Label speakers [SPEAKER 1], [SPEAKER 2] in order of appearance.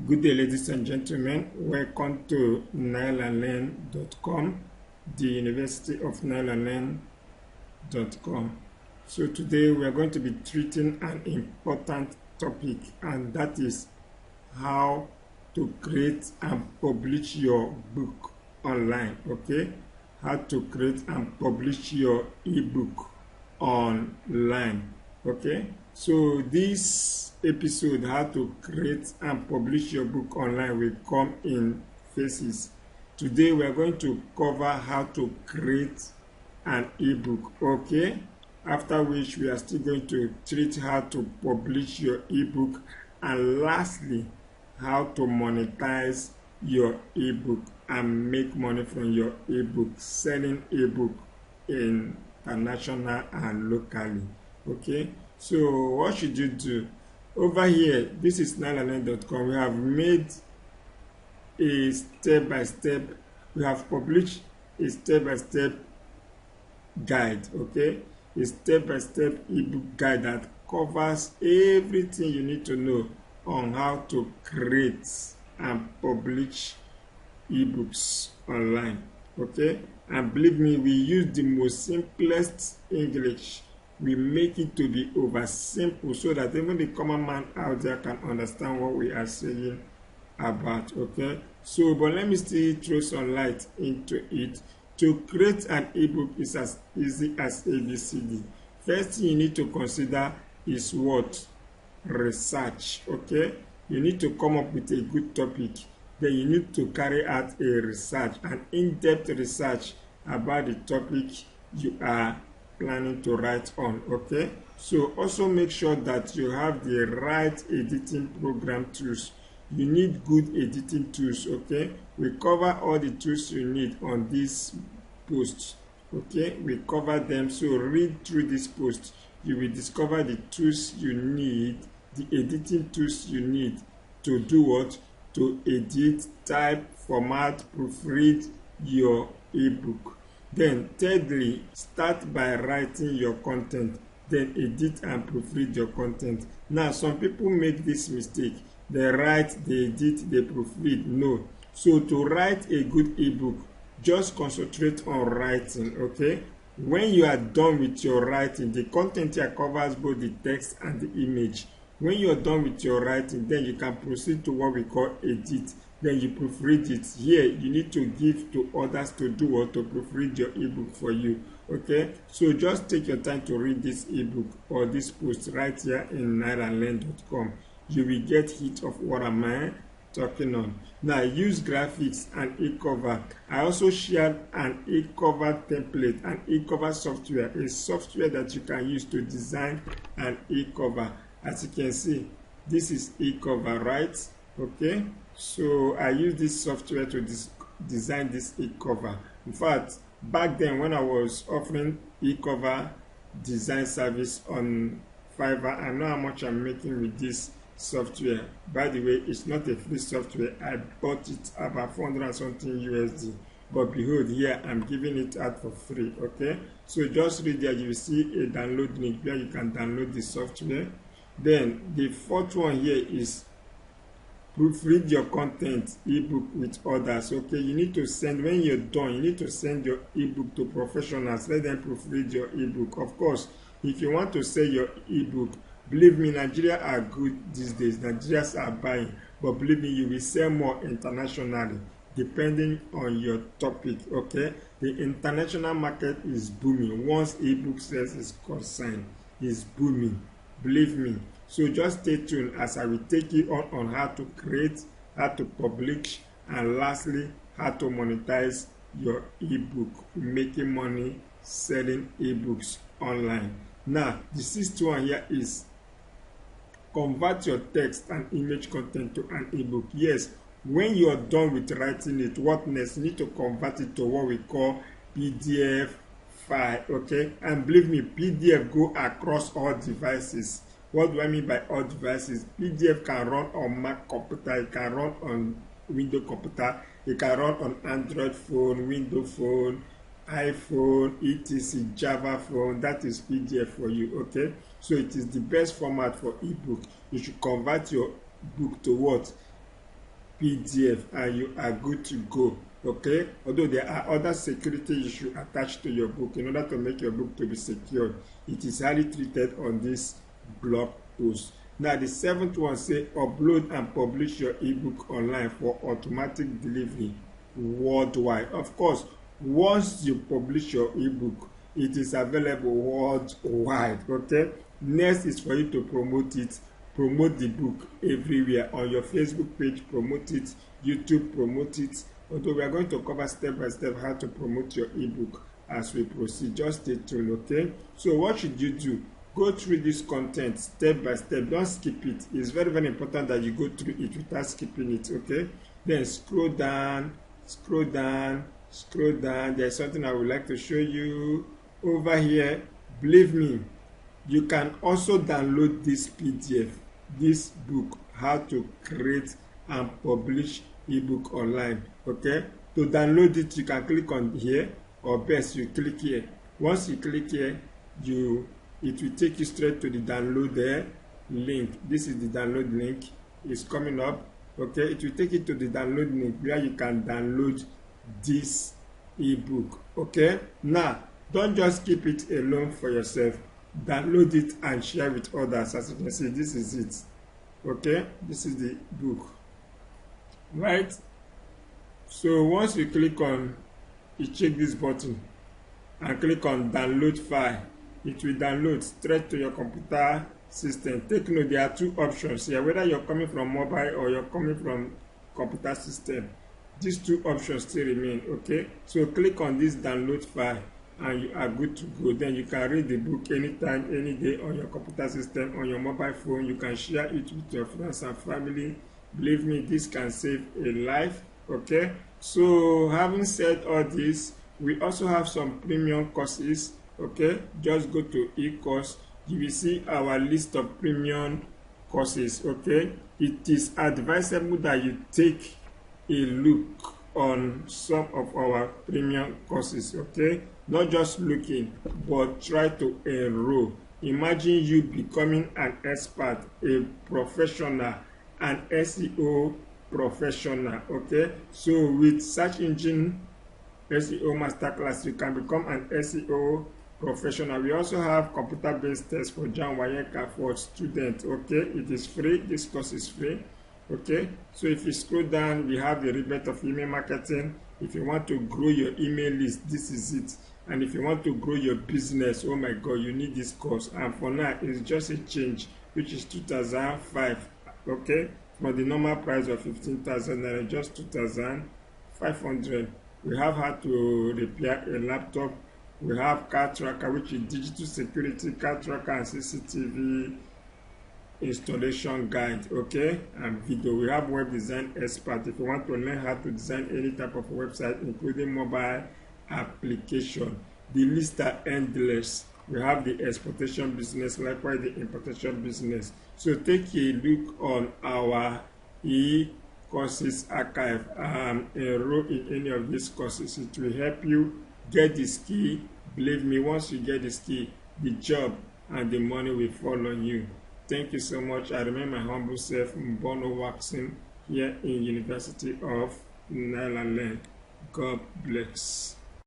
[SPEAKER 1] Good day, ladies and gentlemen. Welcome to nileandlearn.com, the University of nileandlearn.com. So today we are going to be treating an important topic, and that is how to create and publish your book online. Okay, how to create and publish your ebook online. Okay, so this episode, how to create and publish your book online, will come in phases. Today we are going to cover how to create an ebook. Okay, after which we are still going to treat how to publish your ebook, and lastly how to monetize your ebook and make money from your ebook, selling ebook international and locally. Okay, so what should you do? Over here, this is nileandlearn.com. We have made a step-by-step, we have published a step-by-step guide, okay? A step-by-step ebook guide that covers everything you need to know on how to create and publish ebooks online, okay? And believe me, we use the most simplest English. We make it to be over simple so that even the common man out there can understand what we are saying about. Okay, so but let me still throw some light into it. To create an ebook is as easy as ABCD. First thing you need to consider is what? Research. Okay, you need to come up with a good topic. Then you need to carry out a research, an in-depth research about the topic you are planning to write on. Okay, so also make sure that you have the right editing program tools. You need good editing tools. Okay, we cover all the tools you need on this post. Okay, we cover them, so read through this post. You will discover the tools you need, the editing tools you need to do what? To edit, type, format, proofread your ebook. Then thirdly, start by writing your content, then edit and proofread your content. Now some people make this mistake. They write, they edit, they proofread. No. So to write a good ebook, just concentrate on writing, okay? When you are done with your writing, the content here covers both the text and the image. When you are done with your writing, then you can proceed to what we call edit. Then you proofread it. Here you need to give to others to do or to proofread your ebook for you. Okay, so just take your time to read this ebook or this post right here in nileandlearn.com. You will get hit of what am I talking on. Now use graphics and e-cover. I also shared an e-cover template, an e-cover software, a software that you can use to design an e-cover. As you can see, this is e-cover, right? Okay, so I use this software to design this e-cover. In fact, back then when I was offering e-cover design service on Fiverr, I know how much I'm making with this software. By the way, it's not a free software. I bought it about 400 and something USD. But behold, here I'm giving it out for free. Okay, so just read there, you will see a download link where you can download the software. Then the fourth one here is proofread your content ebook with others. Okay, you need to send, when you're done, you need to send your ebook to professionals. Let them proofread your ebook. Of course, if you want to sell your ebook, believe me, Nigeria are good these days. Nigerians are buying, but believe me, you will sell more internationally depending on your topic. Okay, the international market is booming. Once ebook sales is concerned, is booming. Believe me. So just stay tuned as I will take you on how to create, how to publish, and lastly, how to monetize your ebook, making money selling ebooks online. Now, the sixth one here is convert your text and image content to an ebook. Yes, when you are done with writing it, what next? You need to convert it to what we call PDF file. Okay, and believe me, PDF go across all devices. What do I mean by all devices? PDF can run on Mac computer, it can run on Windows computer, it can run on Android phone, Windows phone, iPhone, etc., Java phone. That is PDF for you. Okay, so it is the best format for ebook. You should convert your book to what? PDF and you are good to go. Okay, although there are other security issues attached to your book, in order to make your book to be secured, it is highly treated on this blog post. Now the seventh one say upload and publish your ebook online for automatic delivery worldwide. Of course, once you publish your ebook, it is available worldwide. Okay, next is for you to promote it. Promote the book everywhere. On your Facebook page, promote it. YouTube, promote it. Although we are going to cover step by step how to promote your ebook as we proceed. Just stay tuned, okay? So what should you do? Go through this content step by step. Don't skip it. It's very, very important that you go through it without skipping it, okay? Then scroll down, scroll down, scroll down. There's something I would like to show you over here. Believe me, you can also download this PDF, this book, how to create and publish ebook online. Okay, to download it, you can click on here, or best you click here. Once you click here, it will take you straight to the download link. This is the download link. It's coming up. Okay, it will take you to the download link where you can download this ebook. Okay, now don't just keep it alone for yourself. Download it and share with others. As you can see, this is it. Okay, this is the book, right? So once you click on, you check this button and click on download file, it will download straight to your computer system. Take note, there are two options here, whether you're coming from mobile or you're coming from computer system. These two options still remain. Okay, so click on this download file and you are good to go. Then you can read the book anytime, any day on your computer system, on your mobile phone. You can share it with your friends and family. Believe me, this can save a life. Okay, so having said all this, we also have some premium courses. Okay, just go to eCourse. You will see our list of premium courses. Okay, it is advisable that you take a look on some of our premium courses. Okay, not just looking, but try to enroll. Imagine you becoming an expert, a professional, an SEO professional. Okay, so with search engine SEO masterclass, you can become an SEO professional. We also have computer-based tests for JAMB WAEC for students. Okay, it is free. This course is free. Okay, so if you scroll down, we have the rebate of email marketing. If you want to grow your email list, this is it. And if you want to grow your business, oh my God, you need this course. And for now, it's just a change, which is 2005. Okay, for the normal price of 15,000 naira, just 2,500. We have how to repair a laptop. We have car tracker, which is digital security, car tracker and CCTV installation guide. Okay, and video. We have web design expert. If you want to learn how to design any type of website, including mobile application, the list are endless. We have the exportation business, likewise the importation business. So take a look on our e-courses archive and enroll in any of these courses. It will help you get the skill. Believe me, once you get the skill, the job and the money will fall on you. Thank you so much. I remain my humble self, Mbono Waxing, here in University of Nailand. God bless.